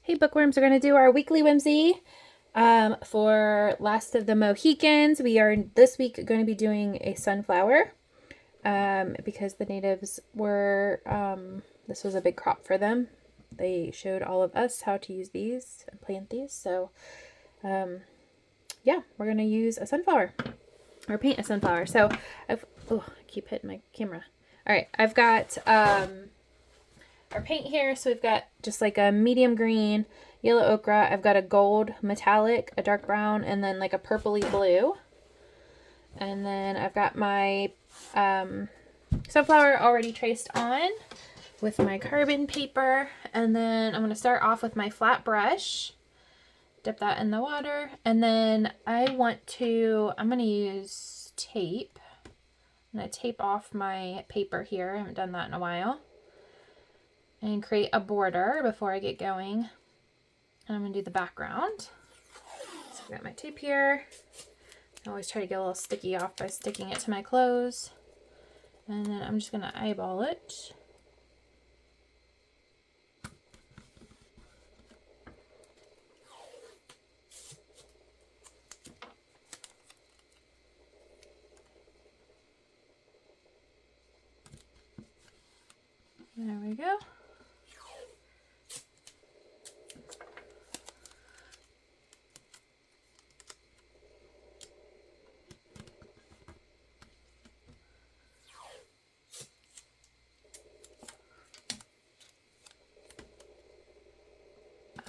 Hey Bookworms, we're going to do our weekly whimsy for Last of the Mohicans. We are this week going to be doing a sunflower because the natives were, this was a big crop for them. They showed all of us how to use these and plant these. So yeah, we're going to use a sunflower or paint a sunflower. So I keep hitting my camera. All right, I've got our paint here. So we've got just like a medium green, yellow ochre. I've got a gold metallic, a dark brown, and then like a purpley blue. And then I've got my sunflower already traced on with my carbon paper. And then I'm going to start off with my flat brush. Dip that in the water. And then I'm going to use tape. I'm going to tape off my paper here. I haven't done that in a while. And create a border before I get going. And I'm going to do the background. So I've got my tape here. I always try to get a little sticky off by sticking it to my clothes. And then I'm just going to eyeball it. There we go.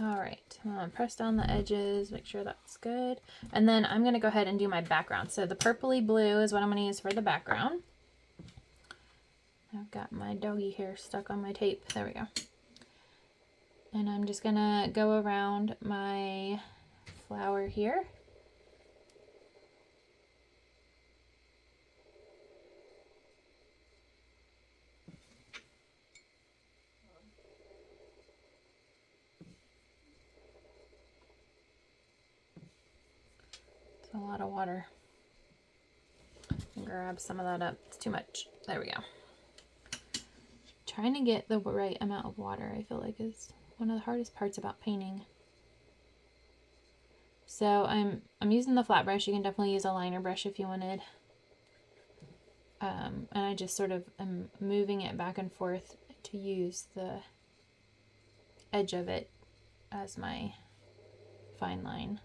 All right, I'm gonna press down the edges, make sure that's good. And then I'm gonna go ahead and do my background. So the purpley blue is what I'm gonna use for the background. I've got my doggy hair stuck on my tape. There we go. And I'm just gonna go around my flower here. It's a lot of water. Grab some of that up. It's too much. There we go. Trying to get the right amount of water, I feel like, is one of the hardest parts about painting. So I'm using the flat brush. You can definitely use a liner brush if you wanted. And I just sort of am moving it back and forth to use the edge of it as my fine line.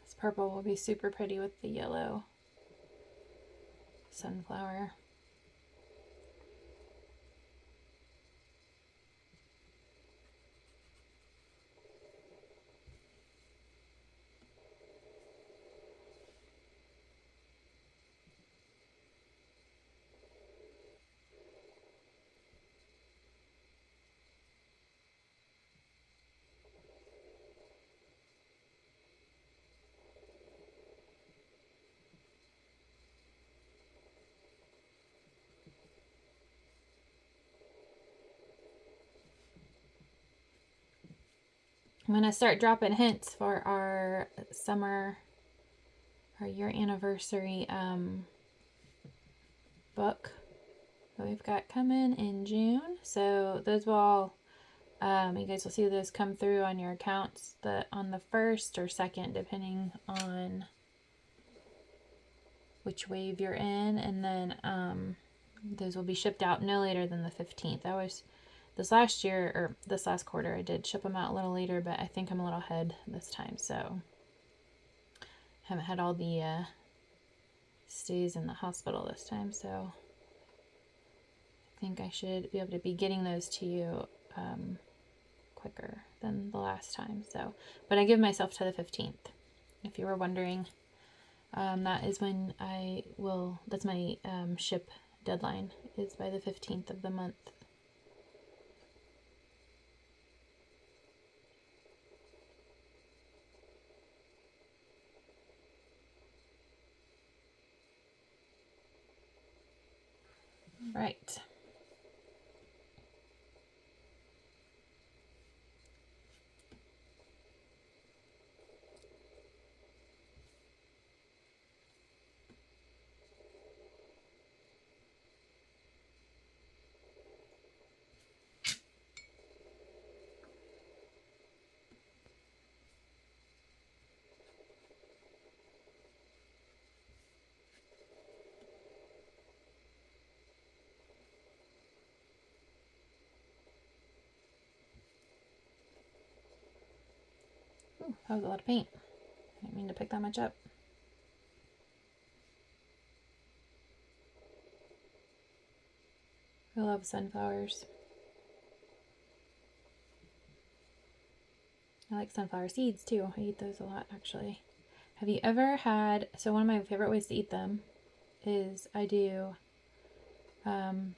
This purple will be super pretty with the yellow sunflower. I'm going to start dropping hints for our summer, our year anniversary book that we've got coming in June. So those will all You guys will see those come through on your accounts on the 1st or 2nd, depending on which wave you're in. And then those will be shipped out no later than the 15th. This last quarter, I did ship them out a little later, but I think I'm a little ahead this time. So haven't had all the stays in the hospital this time. So I think I should be able to be getting those to you quicker than the last time. So, but I give myself to the 15th. If you were wondering, that is when that's my ship deadline, is by the 15th of the month. Right. Ooh, that was a lot of paint. I didn't mean to pick that much up. I love sunflowers. I like sunflower seeds too. I eat those a lot, actually. Have you ever had, so one of my favorite ways to eat them is I do on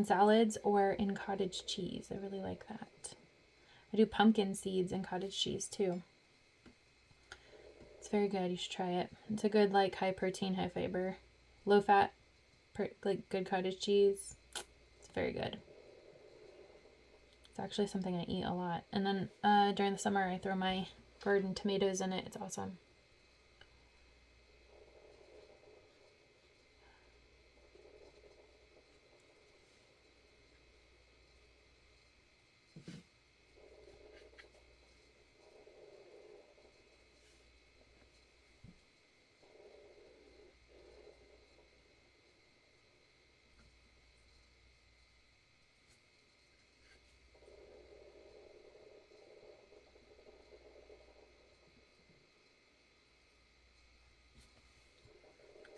salads or in cottage cheese. I really like that. I do pumpkin seeds and cottage cheese too. It's very good. You should try it. It's a good, like, high protein, high fiber, low fat, like good cottage cheese. It's very good. It's actually something I eat a lot. And then during the summer, I throw my garden tomatoes in it. It's awesome.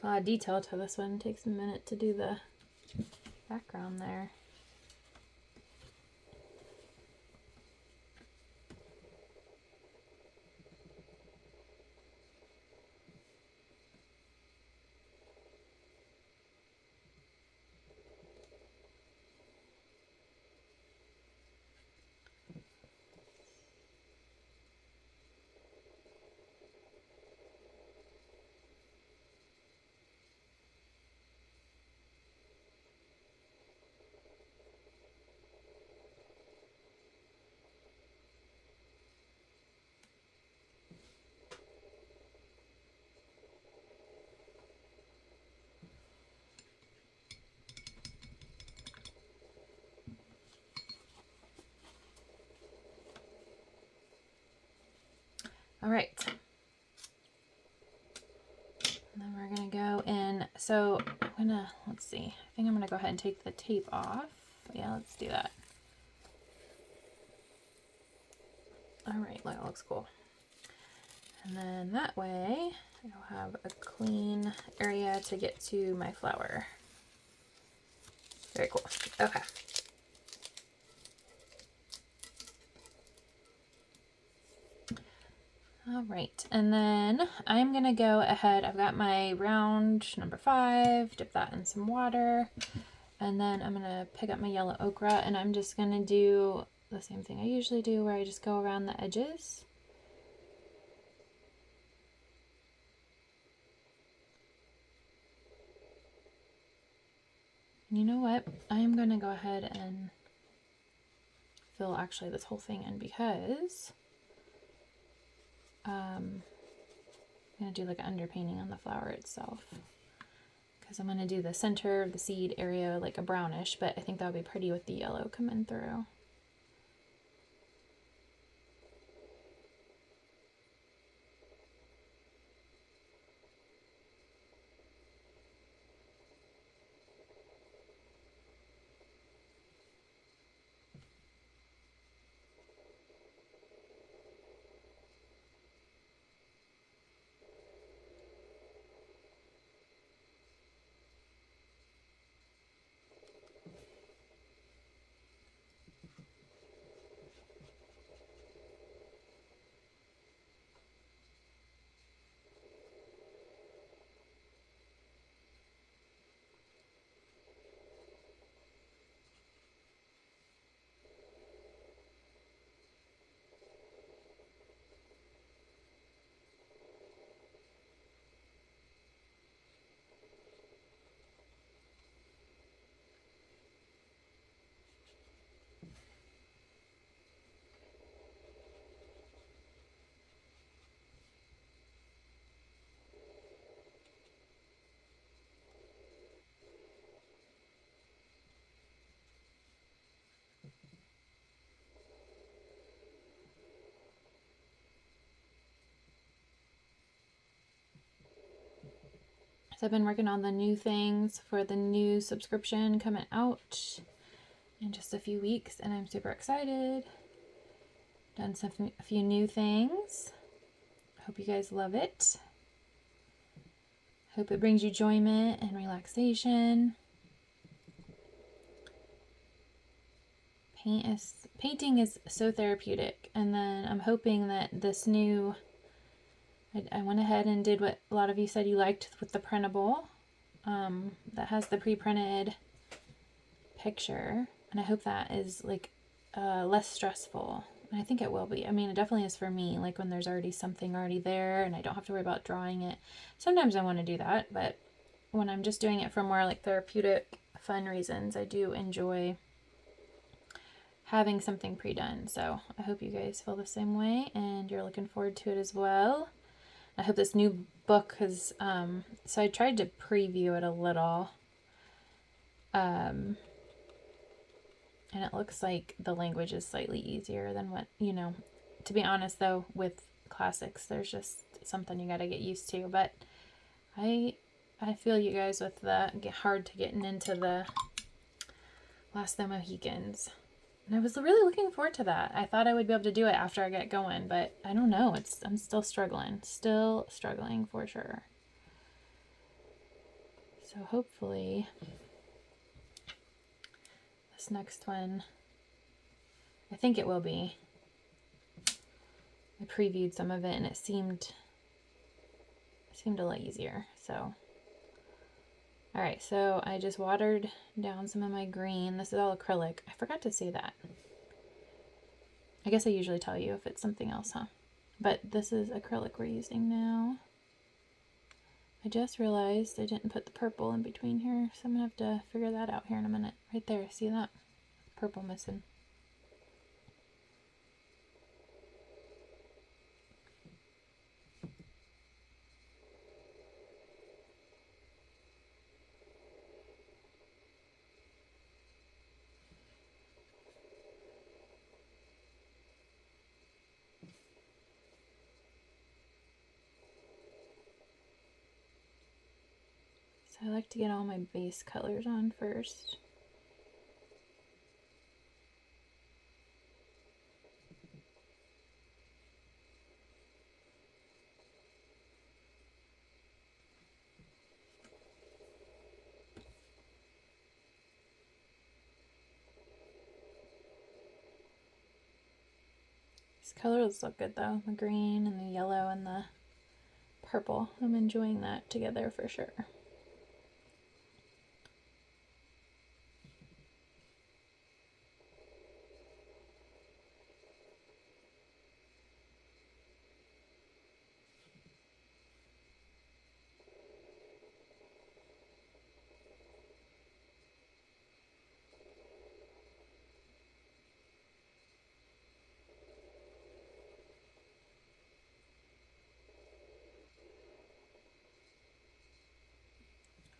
A lot of detail to this one. It takes a minute to do the background there. All right. And then we're going to go in. So let's see. I think I'm going to go ahead and take the tape off. Yeah, let's do that. All right, that looks cool. And then that way I'll have a clean area to get to my flower. Very cool. Okay. All right, and then I'm gonna go ahead. I've got my round number 5, dip that in some water, and then I'm gonna pick up my yellow ochre, and I'm just gonna do the same thing I usually do, where I just go around the edges. And you know what? I'm gonna go ahead and fill actually this whole thing in, because I'm going to do like an underpainting on the flower itself, because I'm going to do the center of the seed area like a brownish, but I think that would be pretty with the yellow coming through. I've been working on the new things for the new subscription coming out in just a few weeks, and I'm super excited. Done a few new things. Hope you guys love it. Hope it brings you enjoyment and relaxation. Painting is so therapeutic, and then I'm hoping that this new, I went ahead and did what a lot of you said you liked with the printable, that has the pre-printed picture, and I hope that is like less stressful. And I think it will be. I mean, it definitely is for me, like when there's already something already there and I don't have to worry about drawing it. Sometimes I want to do that, but when I'm just doing it for more like therapeutic, fun reasons, I do enjoy having something pre-done. So I hope you guys feel the same way and you're looking forward to it as well. I hope this new book has, so I tried to preview it a little, and it looks like the language is slightly easier than what, you know, to be honest though, with classics, there's just something you got to get used to. But I feel you guys with the hard to getting into the Last of the Mohicans. And I was really looking forward to that. I thought I would be able to do it after I get going, but I don't know. I'm still struggling. Still struggling for sure. So hopefully this next one, I think it will be. I previewed some of it and it seemed a lot easier. So, all right, so I just watered down some of my green. This is all acrylic. I forgot to say that. I guess I usually tell you if it's something else, huh? But this is acrylic we're using now. I just realized I didn't put the purple in between here, so I'm gonna have to figure that out here in a minute. Right there, see that? Purple missing. So I like to get all my base colors on first. These colors look good though, the green and the yellow and the purple. I'm enjoying that together for sure.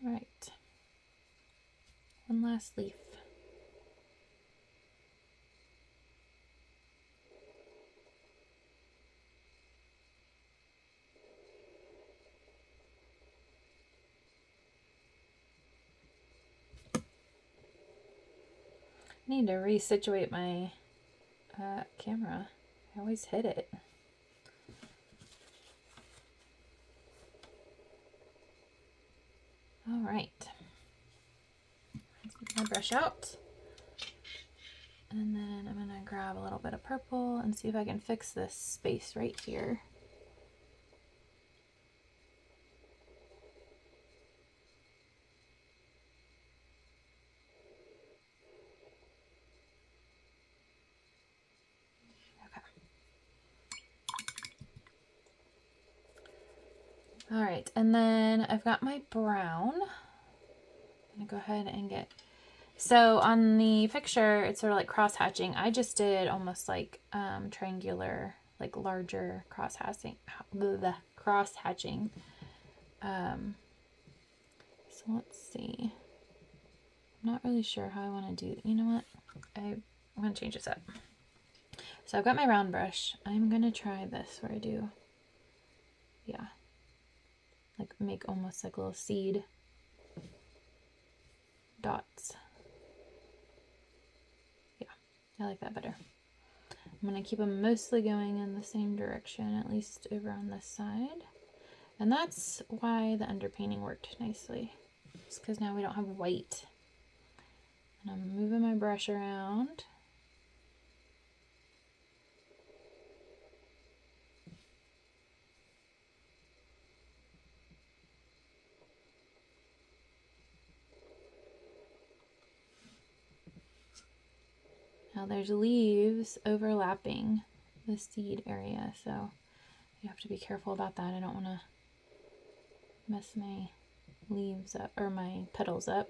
All right, one last leaf. I need to resituate my camera. I always hit it. All right, let's get my brush out. And then I'm gonna grab a little bit of purple and see if I can fix this space right here. All right, and then I've got my brown. I'm gonna go ahead and get, so on the picture, it's sort of like cross hatching. I just did almost like triangular, like larger cross hatching. So let's see. I'm not really sure how I want to do, you know what? I'm gonna change this up. So I've got my round brush. I'm gonna try this where I do, yeah. like make almost like little seed dots. Yeah, I like that better. I'm going to keep them mostly going in the same direction, at least over on this side. And that's why the underpainting worked nicely. It's because now we don't have white. And I'm moving my brush around. Now there's leaves overlapping the seed area, so you have to be careful about that. I don't want to mess my leaves up, or my petals up.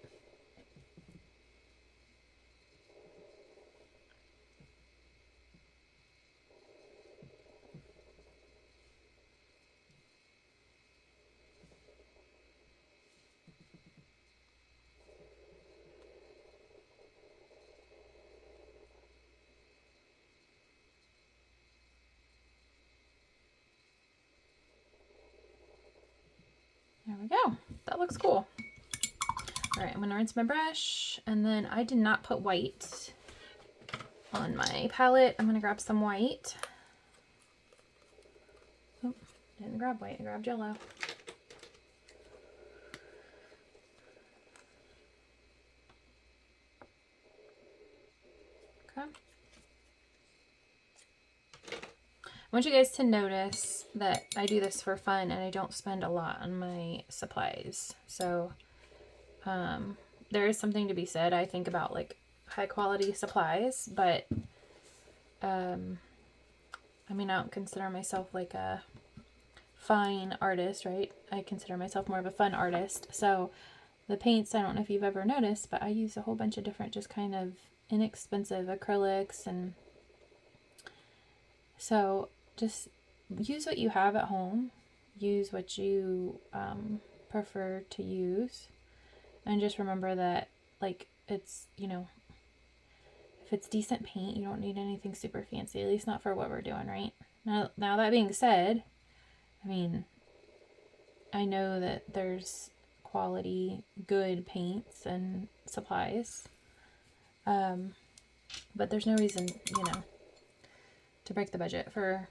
There we go. That looks cool. All right, I'm gonna rinse my brush, and then I did not put white on my palette. I'm gonna grab some white. Oh, didn't grab white, I grabbed yellow. Okay. I want you guys to notice that I do this for fun and I don't spend a lot on my supplies. So there is something to be said, I think, about like high quality supplies, but I mean, I don't consider myself like a fine artist, right? I consider myself more of a fun artist. So the paints, I don't know if you've ever noticed, but I use a whole bunch of different just kind of inexpensive acrylics, and so just use what you have at home, use what you prefer to use, and just remember that, like, it's, you know, if it's decent paint, you don't need anything super fancy, at least not for what we're doing, right? Now that being said, I mean, I know that there's quality, good paints and supplies, but there's no reason, you know, to break the budget for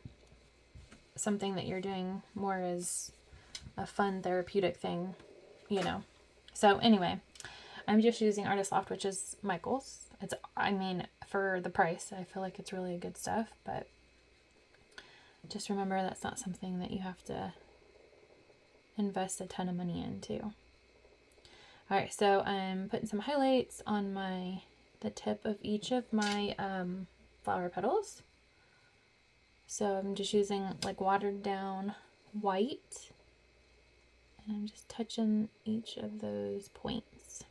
something that you're doing more as a fun therapeutic thing, you know. So anyway, I'm just using Artist Loft, which is Michael's. It's, I mean, for the price, I feel like it's really good stuff, but just remember that's not something that you have to invest a ton of money into. All right, so I'm putting some highlights on the tip of each of my flower petals. So I'm just using like watered down white, and I'm just touching each of those points.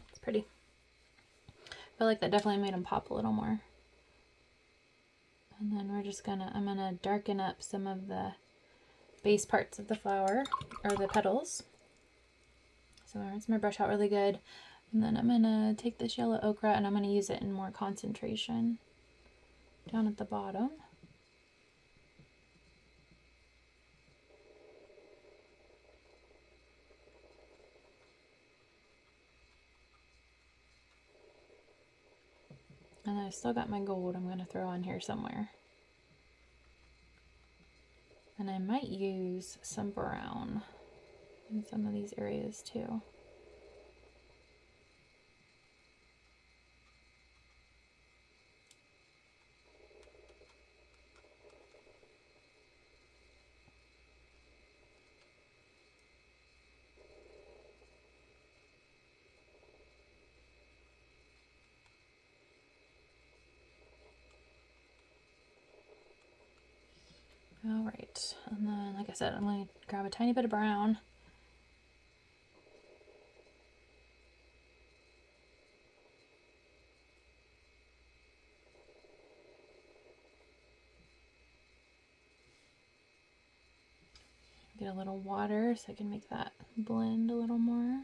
It's pretty. I feel like that definitely made them pop a little more. And then I'm gonna darken up some of the base parts of the flower, or the petals. So I'm gonna rinse my brush out really good. And then I'm gonna take this yellow ochre and I'm gonna use it in more concentration down at the bottom. And then I still got my gold I'm going to throw on here somewhere. And I might use some brown in some of these areas too. All right, and then like I said, I'm going to grab a tiny bit of brown. Get a little water so I can make that blend a little more.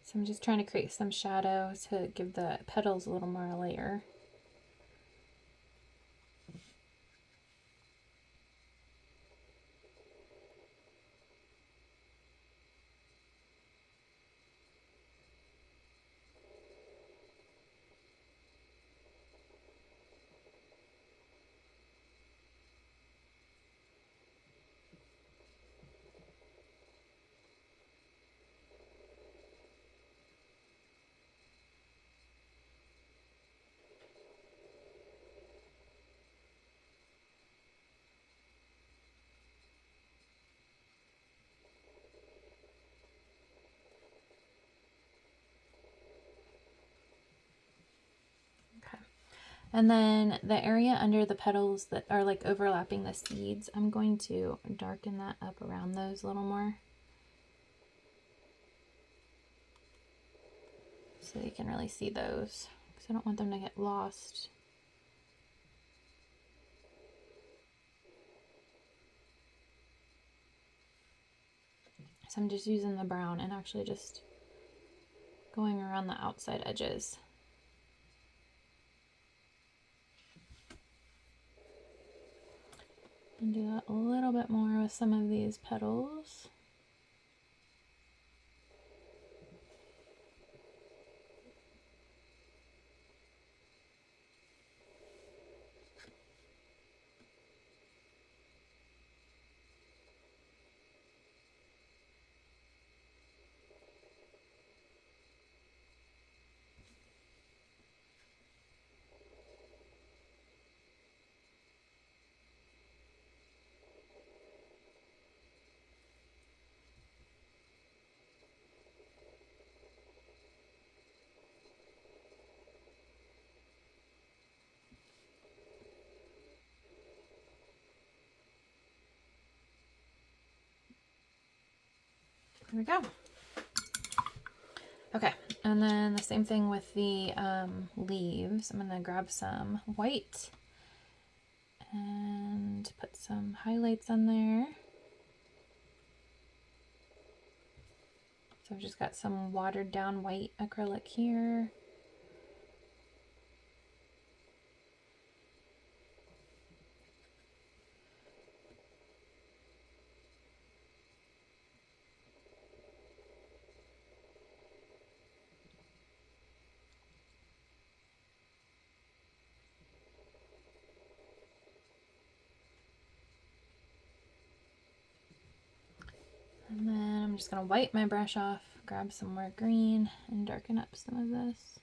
So I'm just trying to create some shadow to give the petals a little more layer. And then the area under the petals that are like overlapping the seeds, I'm going to darken that up around those a little more, so you can really see those, because I don't want them to get lost. So I'm just using the brown and actually just going around the outside edges. And do that a little bit more with some of these petals. There we go. Okay, and then the same thing with the leaves. I'm gonna grab some white and put some highlights on there. So I've just got some watered down white acrylic here. And then I'm just going to wipe my brush off, grab some more green, and darken up some of this.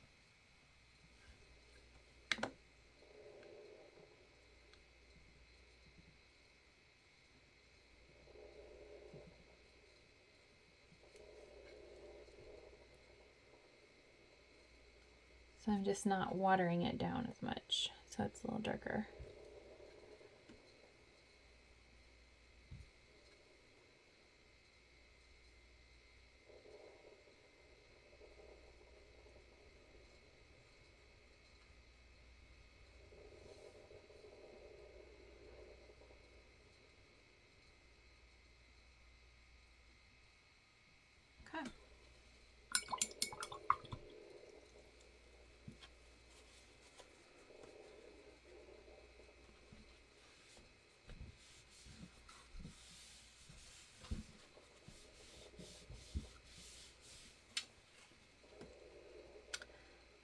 So I'm just not watering it down as much, so it's a little darker.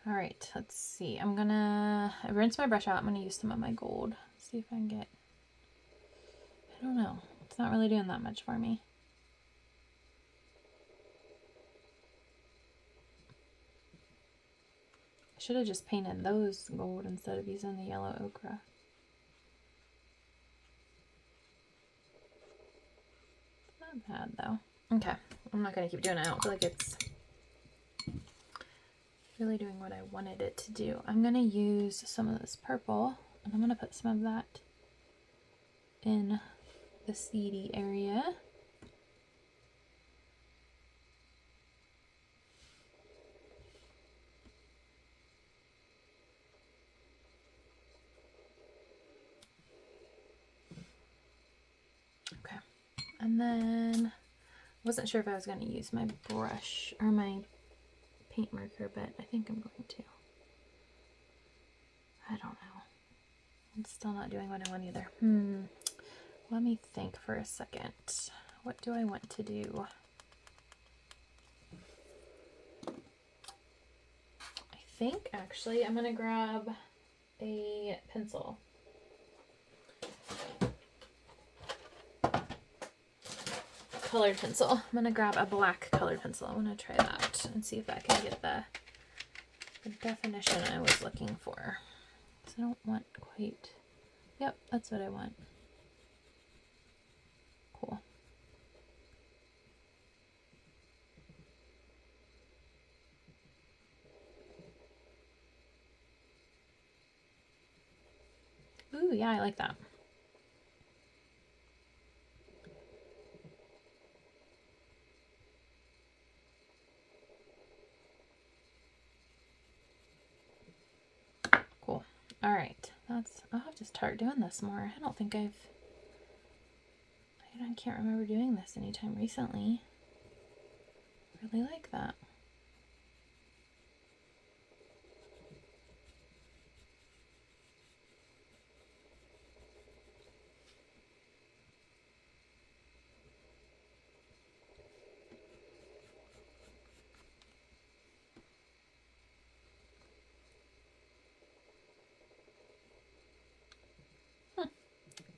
All right, let's see. I rinsed my brush out. I'm gonna use some of my gold. See if I can get, I don't know. It's not really doing that much for me. I should have just painted those gold instead of using the yellow ochre. Not bad though. Okay, I'm not gonna keep doing it. I don't feel like it's really doing what I wanted it to do. I'm gonna use some of this purple and I'm gonna put some of that in the seedy area. Okay, and then I wasn't sure if I was going to use my brush or my paint marker, but I think I'm going to. I don't know. It's still not doing what I want either. Let me think for a second. What do I want to do? I think actually I'm going to grab a pencil. Colored pencil. I'm going to grab a black colored pencil. I want to try that and see if I can get the definition I was looking for. So I don't want quite... Yep, that's what I want. Cool. Ooh, yeah, I like that. Cool. All right, I'll have to start doing this more. I don't think I can't remember doing this anytime recently. I really like that.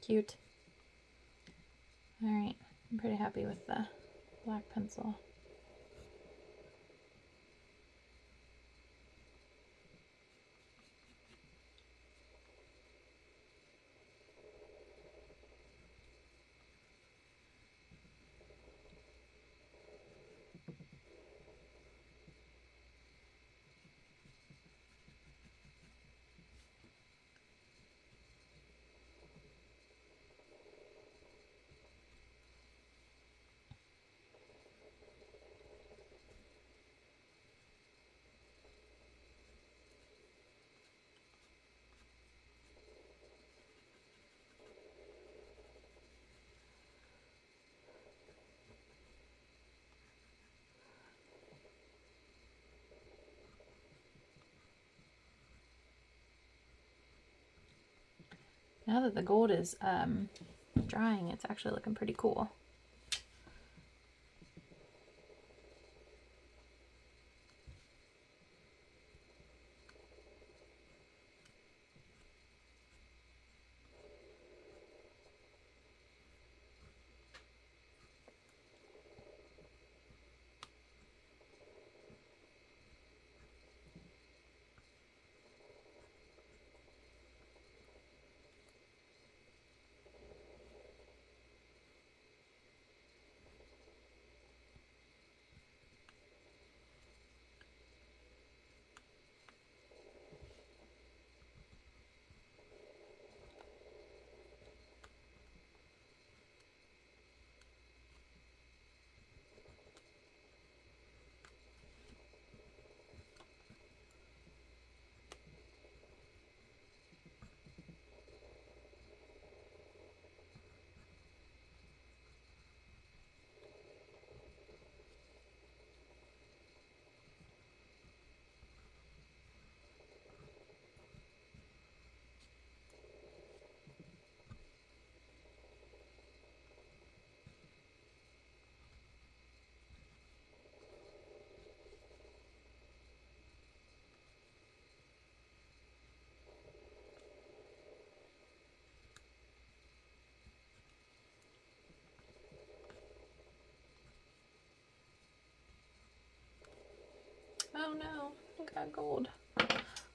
Cute. All right, I'm pretty happy with the black pencil. Now that the gold is drying, it's actually looking pretty cool. Oh no, I got gold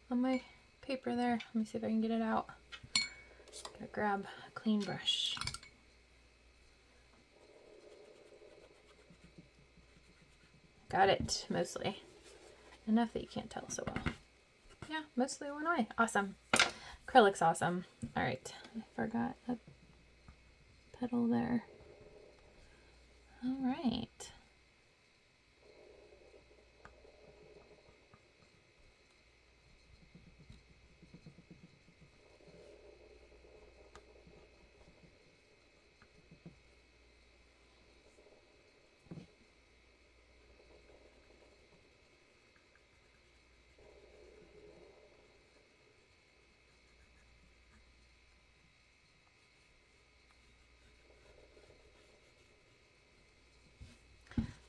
on my paper there. Let me see if I can get it out. Gotta grab a clean brush. Got it, mostly. Enough that you can't tell so well. Yeah, mostly went away. Awesome. Acrylic's awesome. All right, I forgot a petal there. All right.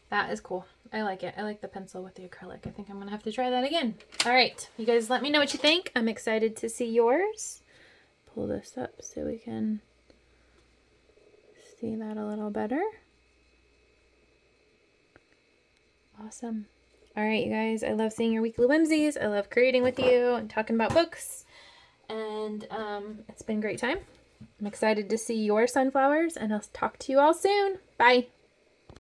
That is cool. I like it. I like the pencil with the acrylic. I think I'm going to have to try that again. All right. You guys let me know what you think. I'm excited to see yours. Pull this up so we can see that a little better. Awesome. All right, you guys. I love seeing your weekly whimsies. I love creating with you and talking about books. And it's been a great time. I'm excited to see your sunflowers, and I'll talk to you all soon. Bye.